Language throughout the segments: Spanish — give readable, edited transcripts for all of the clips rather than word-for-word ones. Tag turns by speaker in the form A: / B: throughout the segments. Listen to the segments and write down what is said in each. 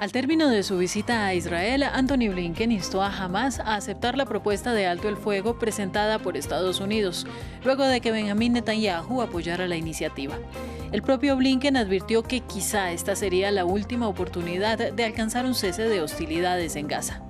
A: Al término de su visita a Israel, Antony Blinken instó a Hamás a aceptar la propuesta de alto el fuego presentada por Estados Unidos, luego de que Benjamín Netanyahu apoyara la iniciativa. El propio Blinken advirtió que quizá esta sería la última oportunidad de alcanzar un cese de hostilidades en Gaza.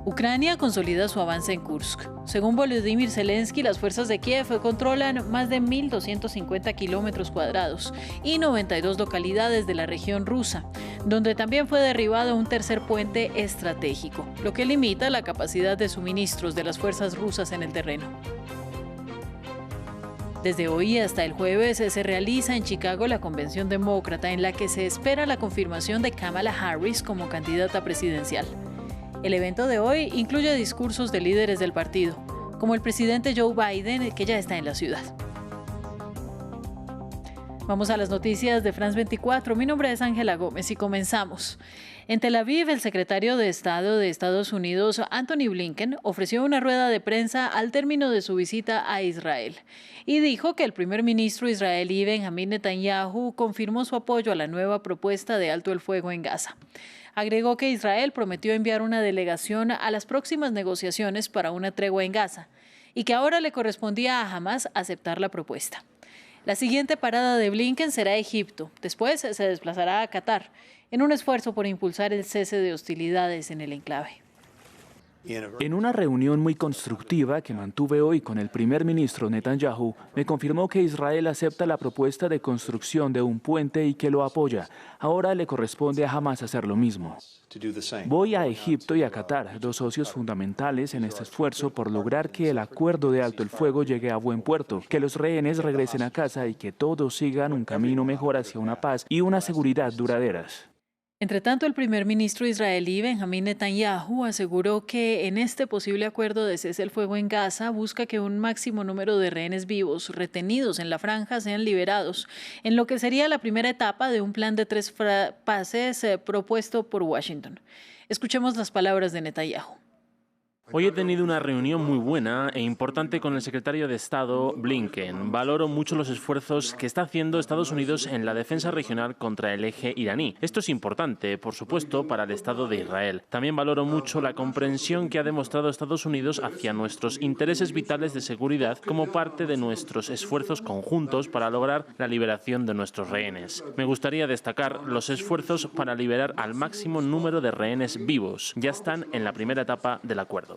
A: Ucrania consolida su avance en Kursk. Según Volodymyr Zelensky, las fuerzas de Kiev controlan más de 1.250 kilómetros cuadrados y 92 localidades de la región rusa, donde también fue derribado un tercer puente estratégico, lo que limita la capacidad de suministros de las fuerzas rusas en el terreno. Desde hoy hasta el jueves se realiza en Chicago la convención demócrata en la que se espera la confirmación de Kamala Harris como candidata presidencial. El evento de hoy incluye discursos de líderes del partido, como el presidente Joe Biden, que ya está en la ciudad. Vamos a las noticias de France 24. Mi nombre es Ángela Gómez y comenzamos. En Tel Aviv, el secretario de Estado de Estados Unidos, Antony Blinken, ofreció una rueda de prensa al término de su visita a Israel y dijo que el primer ministro israelí Benjamín Netanyahu confirmó su apoyo a la nueva propuesta de alto el fuego en Gaza. Agregó que Israel prometió enviar una delegación a las próximas negociaciones para una tregua en Gaza y que ahora le correspondía a Hamás aceptar la propuesta. La siguiente parada de Blinken será Egipto. Después se desplazará a Qatar, en un esfuerzo por impulsar el cese de hostilidades en el enclave.
B: En una reunión muy constructiva que mantuve hoy con el primer ministro Netanyahu, me confirmó que Israel acepta la propuesta de construcción de un puente y que lo apoya. Ahora le corresponde a Hamás hacer lo mismo. Voy a Egipto y a Qatar, dos socios fundamentales en este esfuerzo por lograr que el acuerdo de alto el fuego llegue a buen puerto, que los rehenes regresen a casa y que todos sigan un camino mejor hacia una paz y una seguridad duraderas.
A: Entre tanto, el primer ministro israelí Benjamín Netanyahu aseguró que en este posible acuerdo de cese el fuego en Gaza busca que un máximo número de rehenes vivos retenidos en la franja sean liberados, en lo que sería la primera etapa de un plan de 3 fases propuesto por Washington. Escuchemos las palabras de Netanyahu.
C: Hoy he tenido una reunión muy buena e importante con el secretario de Estado Blinken. Valoro mucho los esfuerzos que está haciendo Estados Unidos en la defensa regional contra el eje iraní. Esto es importante, por supuesto, para el Estado de Israel. También valoro mucho la comprensión que ha demostrado Estados Unidos hacia nuestros intereses vitales de seguridad como parte de nuestros esfuerzos conjuntos para lograr la liberación de nuestros rehenes. Me gustaría destacar los esfuerzos para liberar al máximo número de rehenes vivos. Ya están en la primera etapa del acuerdo.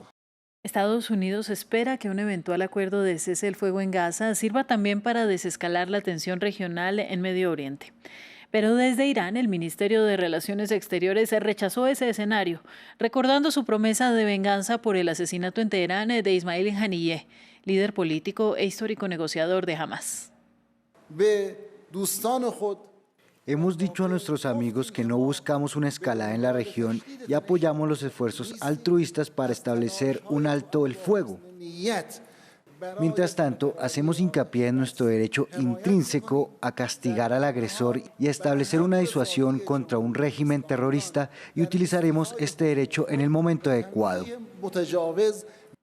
A: Estados Unidos espera que un eventual acuerdo de cese del fuego en Gaza sirva también para desescalar la tensión regional en Medio Oriente. Pero desde Irán, el Ministerio de Relaciones Exteriores rechazó ese escenario, recordando su promesa de venganza por el asesinato en Teherán de Ismail Haniyeh, líder político e histórico negociador de Hamás.
D: Hemos dicho a nuestros amigos que no buscamos una escalada en la región y apoyamos los esfuerzos altruistas para establecer un alto el fuego. Mientras tanto, hacemos hincapié en nuestro derecho intrínseco a castigar al agresor y a establecer una disuasión contra un régimen terrorista y utilizaremos este derecho en el momento adecuado.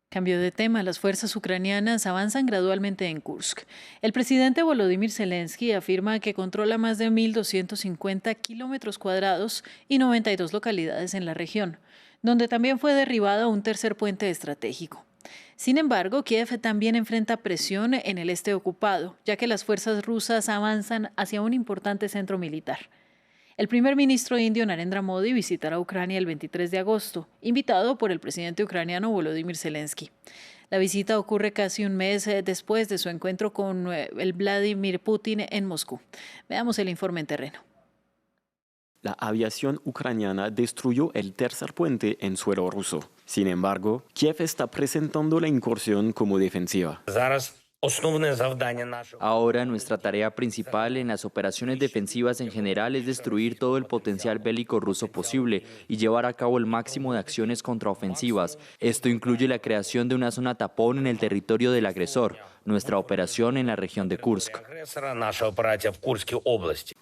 A: Cambio de tema, las fuerzas ucranianas avanzan gradualmente en Kursk. El presidente Volodymyr Zelensky afirma que controla más de 1.250 kilómetros cuadrados y 92 localidades en la región, donde también fue derribado un tercer puente estratégico. Sin embargo, Kiev también enfrenta presión en el este ocupado, ya que las fuerzas rusas avanzan hacia un importante centro militar. El primer ministro indio Narendra Modi visitará Ucrania el 23 de agosto, invitado por el presidente ucraniano Volodymyr Zelensky. La visita ocurre casi un mes después de su encuentro con el Vladimir Putin en Moscú. Veamos el informe en terreno.
E: La aviación ucraniana destruyó el tercer puente en suelo ruso. Sin embargo, Kiev está presentando la incursión como defensiva.
F: Ahora nuestra tarea principal en las operaciones defensivas en general es destruir todo el potencial bélico ruso posible y llevar a cabo el máximo de acciones contraofensivas. Esto incluye la creación de una zona tapón en el territorio del agresor. nuestra operación en la región de Kursk.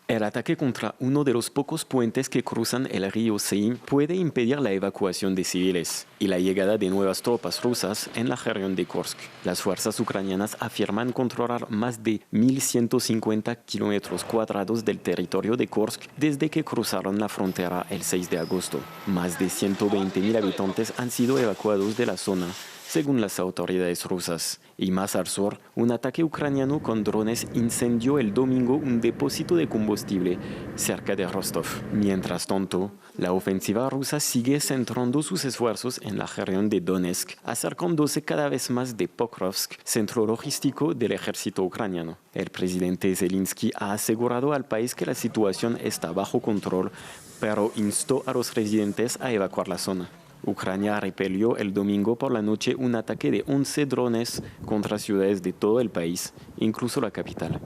E: El ataque contra uno de los pocos puentes que cruzan el río Seim puede impedir la evacuación de civiles y la llegada de nuevas tropas rusas en la región de Kursk. Las fuerzas ucranianas afirman controlar más de 1.150 kilómetros cuadrados del territorio de Kursk desde que cruzaron la frontera el 6 de agosto. Más de 120.000 habitantes han sido evacuados de la zona, según las autoridades rusas. Y más al sur, un ataque ucraniano con drones incendió el domingo un depósito de combustible cerca de Rostov. Mientras tanto, la ofensiva rusa sigue centrando sus esfuerzos en la región de Donetsk, acercándose cada vez más de Pokrovsk, centro logístico del ejército ucraniano. El presidente Zelensky ha asegurado al país que la situación está bajo control, pero instó a los residentes a evacuar la zona. Ucrania repelió el domingo por la noche un ataque de 11 drones contra ciudades de todo el país, incluso la capital.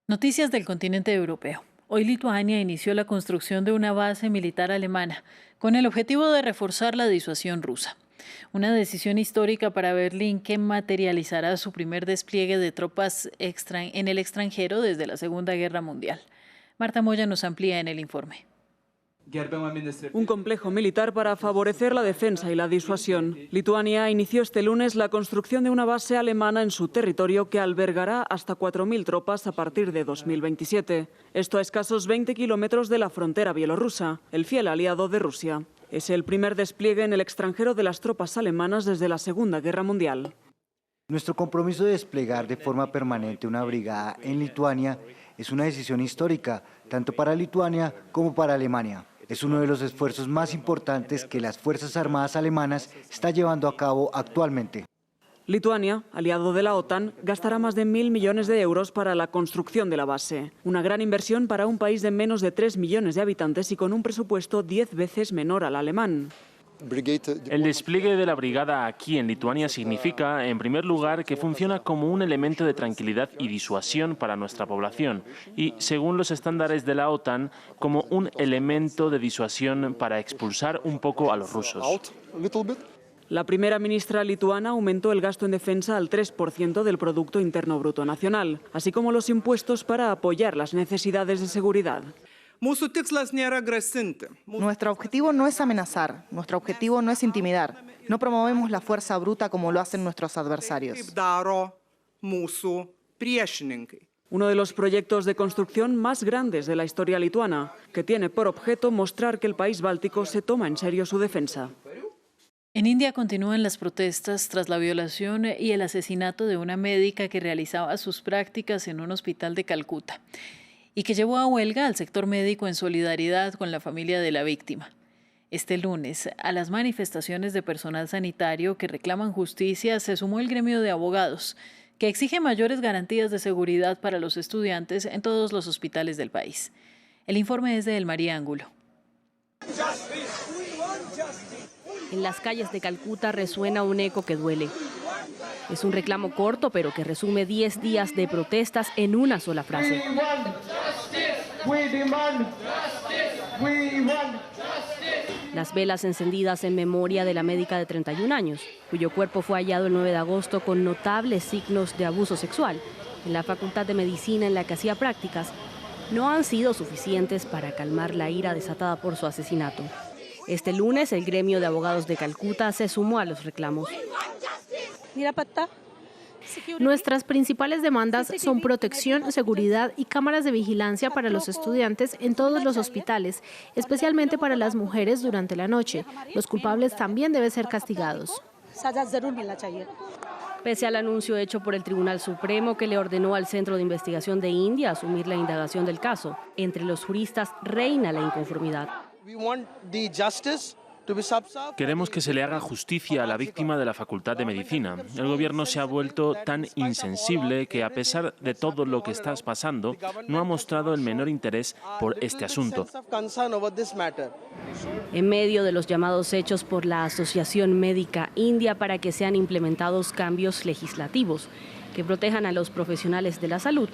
A: Noticias del continente europeo. Hoy Lituania inició la construcción de una base militar alemana con el objetivo de reforzar la disuasión rusa. Una decisión histórica para Berlín que materializará su primer despliegue de tropas en el extranjero desde la Segunda Guerra Mundial. Marta Moya nos amplía en el informe.
G: Un complejo militar para favorecer la defensa y la disuasión. Lituania inició este lunes la construcción de una base alemana en su territorio que albergará hasta 4.000 tropas a partir de 2027. Esto a escasos 20 kilómetros de la frontera bielorrusa, el fiel aliado de Rusia. Es el primer despliegue en el extranjero de las tropas alemanas desde la Segunda Guerra Mundial.
D: Nuestro compromiso de desplegar de forma permanente una brigada en Lituania es una decisión histórica, tanto para Lituania como para Alemania. Es uno de los esfuerzos más importantes que las Fuerzas Armadas alemanas están llevando a cabo actualmente.
G: Lituania, aliado de la OTAN, gastará más de 1.000 millones de euros para la construcción de la base. Una gran inversión para un país de menos de 3 millones de habitantes y con un presupuesto 10 veces menor al alemán.
C: El despliegue de la brigada aquí en Lituania significa, en primer lugar, que funciona como un elemento de tranquilidad y disuasión para nuestra población y, según los estándares de la OTAN, como un elemento de disuasión para expulsar un poco a los rusos.
G: La primera ministra lituana aumentó el gasto en defensa al 3% del Producto Interno Bruto Nacional, así como los impuestos para apoyar las necesidades de seguridad.
H: Nuestro objetivo no es amenazar, nuestro objetivo no es intimidar. No promovemos la fuerza bruta como lo hacen nuestros adversarios.
G: Uno de los proyectos de construcción más grandes de la historia lituana, que tiene por objeto mostrar que el país báltico se toma en serio su defensa.
A: En India continúan las protestas tras la violación y el asesinato de una médica que realizaba sus prácticas en un hospital de Calcuta y que llevó a huelga al sector médico en solidaridad con la familia de la víctima. Este lunes, a las manifestaciones de personal sanitario que reclaman justicia se sumó el gremio de abogados, que exige mayores garantías de seguridad para los estudiantes en todos los hospitales del país. El informe es de Elmaría Ángulo.
I: En las calles de Calcuta resuena un eco que duele. Es un reclamo corto, pero que resume 10 días de protestas en una sola frase. Las velas encendidas en memoria de la médica de 31 años, cuyo cuerpo fue hallado el 9 de agosto con notables signos de abuso sexual en la Facultad de Medicina en la que hacía prácticas, no han sido suficientes para calmar la ira desatada por su asesinato. Este lunes, el gremio de abogados de Calcuta se sumó a los reclamos.
J: Nuestras principales demandas son protección, seguridad y cámaras de vigilancia para los estudiantes en todos los hospitales, especialmente para las mujeres durante la noche. Los culpables también deben ser castigados.
I: Pese al anuncio hecho por el Tribunal Supremo que le ordenó al Centro de Investigación de India asumir la indagación del caso, entre los juristas reina la inconformidad.
C: Queremos que se le haga justicia a la víctima de la Facultad de Medicina. El gobierno se ha vuelto tan insensible que, a pesar de todo lo que está pasando, no ha mostrado el menor interés por este asunto.
I: En medio de los llamados hechos por la Asociación Médica India para que sean implementados cambios legislativos que protejan a los profesionales de la salud,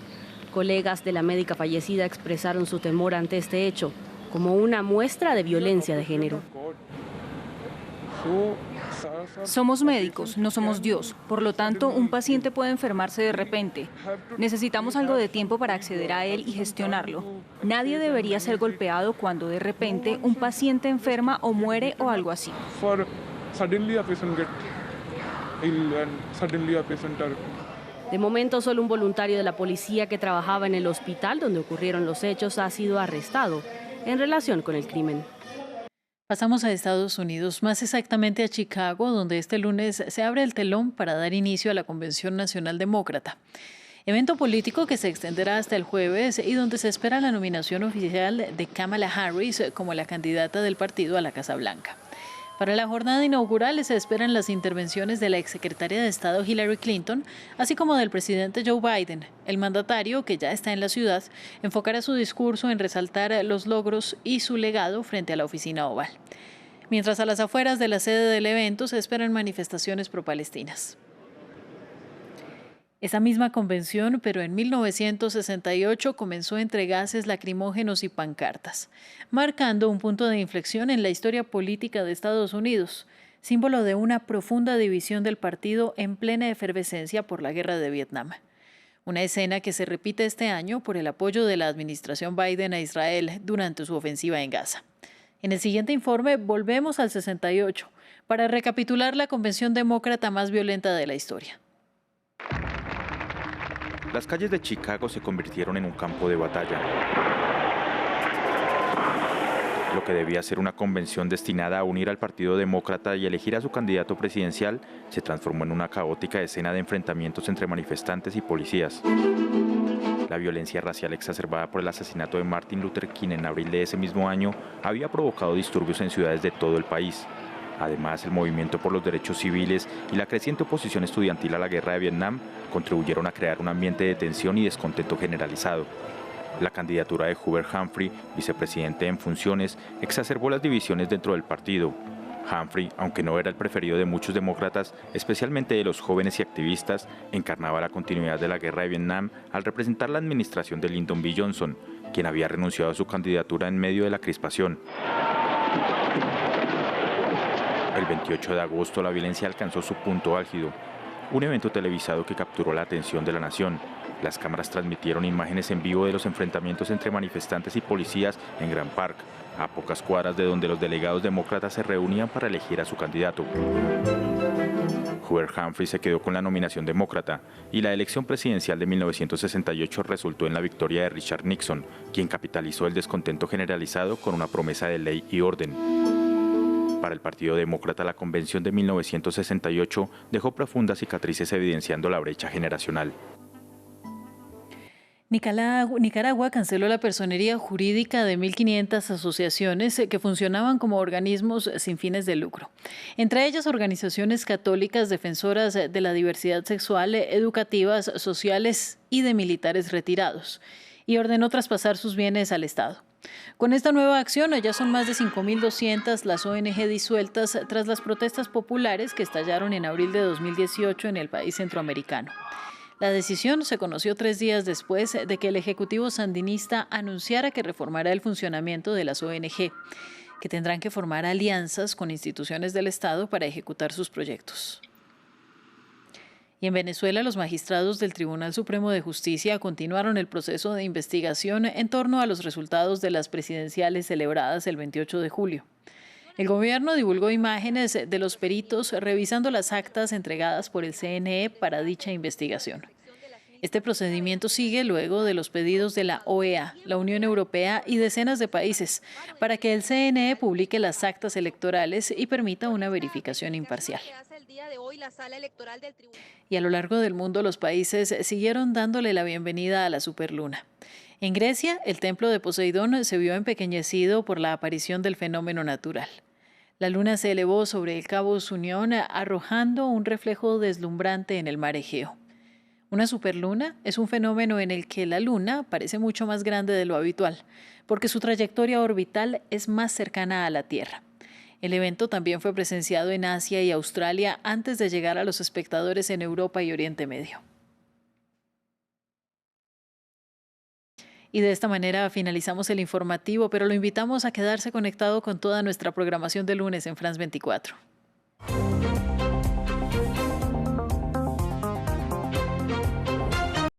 I: colegas de la médica fallecida expresaron su temor ante este hecho como una muestra de violencia de género.
K: Somos médicos, no somos Dios. Por lo tanto, un paciente puede enfermarse de repente. Necesitamos algo de tiempo para acceder a él y gestionarlo. Nadie debería ser golpeado cuando de repente un paciente enferma o muere o algo así.
I: De momento, solo un voluntario de la policía que trabajaba en el hospital donde ocurrieron los hechos ha sido arrestado en relación con el crimen.
A: Pasamos a Estados Unidos, más exactamente a Chicago, donde este lunes se abre el telón para dar inicio a la Convención Nacional Demócrata. Evento político que se extenderá hasta el jueves y donde se espera la nominación oficial de Kamala Harris como la candidata del partido a la Casa Blanca. Para la jornada inaugural se esperan las intervenciones de la exsecretaria de Estado Hillary Clinton, así como del presidente Joe Biden. El mandatario, que ya está en la ciudad, enfocará su discurso en resaltar los logros y su legado frente a la oficina oval. Mientras a las afueras de la sede del evento se esperan manifestaciones pro-palestinas. Esa misma convención, pero en 1968, comenzó entre gases lacrimógenos y pancartas, marcando un punto de inflexión en la historia política de Estados Unidos, símbolo de una profunda división del partido en plena efervescencia por la guerra de Vietnam. Una escena que se repite este año por el apoyo de la administración Biden a Israel durante su ofensiva en Gaza. En el siguiente informe volvemos al 68 para recapitular la convención demócrata más violenta de la historia.
L: Las calles de Chicago se convirtieron en un campo de batalla. Lo que debía ser una convención destinada a unir al Partido Demócrata y elegir a su candidato presidencial se transformó en una caótica escena de enfrentamientos entre manifestantes y policías. La violencia racial exacerbada por el asesinato de Martin Luther King en abril de ese mismo año había provocado disturbios en ciudades de todo el país. Además, el movimiento por los derechos civiles y la creciente oposición estudiantil a la guerra de Vietnam contribuyeron a crear un ambiente de tensión y descontento generalizado. La candidatura de Hubert Humphrey, vicepresidente en funciones, exacerbó las divisiones dentro del partido. Humphrey, aunque no era el preferido de muchos demócratas, especialmente de los jóvenes y activistas, encarnaba la continuidad de la guerra de Vietnam al representar la administración de Lyndon B. Johnson, quien había renunciado a su candidatura en medio de la crispación. El 28 de agosto la violencia alcanzó su punto álgido, un evento televisado que capturó la atención de la nación. Las cámaras transmitieron imágenes en vivo de los enfrentamientos entre manifestantes y policías en Grand Park, a pocas cuadras de donde los delegados demócratas se reunían para elegir a su candidato. Hubert Humphrey se quedó con la nominación demócrata y la elección presidencial de 1968 resultó en la victoria de Richard Nixon, quien capitalizó el descontento generalizado con una promesa de ley y orden. Para el Partido Demócrata, la convención de 1968 dejó profundas cicatrices evidenciando la brecha generacional.
A: Nicaragua canceló la personería jurídica de 1.500 asociaciones que funcionaban como organismos sin fines de lucro, entre ellas organizaciones católicas defensoras de la diversidad sexual, educativas, sociales y de militares retirados, y ordenó traspasar sus bienes al Estado. Con esta nueva acción, ya son más de 5.200 las ONG disueltas tras las protestas populares que estallaron en abril de 2018 en el país centroamericano. La decisión se conoció 3 días después de que el Ejecutivo sandinista anunciara que reformará el funcionamiento de las ONG, que tendrán que formar alianzas con instituciones del Estado para ejecutar sus proyectos. Y en Venezuela, los magistrados del Tribunal Supremo de Justicia continuaron el proceso de investigación en torno a los resultados de las presidenciales celebradas el 28 de julio. El gobierno divulgó imágenes de los peritos revisando las actas entregadas por el CNE para dicha investigación. Este procedimiento sigue luego de los pedidos de la OEA, la Unión Europea y decenas de países para que el CNE publique las actas electorales y permita una verificación imparcial. Y a lo largo del mundo, los países siguieron dándole la bienvenida a la superluna. En Grecia, el templo de Poseidón se vio empequeñecido por la aparición del fenómeno natural. La luna se elevó sobre el cabo Unión, arrojando un reflejo deslumbrante en el mar Egeo. Una superluna es un fenómeno en el que la luna parece mucho más grande de lo habitual, porque su trayectoria orbital es más cercana a la Tierra. El evento también fue presenciado en Asia y Australia antes de llegar a los espectadores en Europa y Oriente Medio. Y de esta manera finalizamos el informativo, pero lo invitamos a quedarse conectado con toda nuestra programación de lunes en France 24.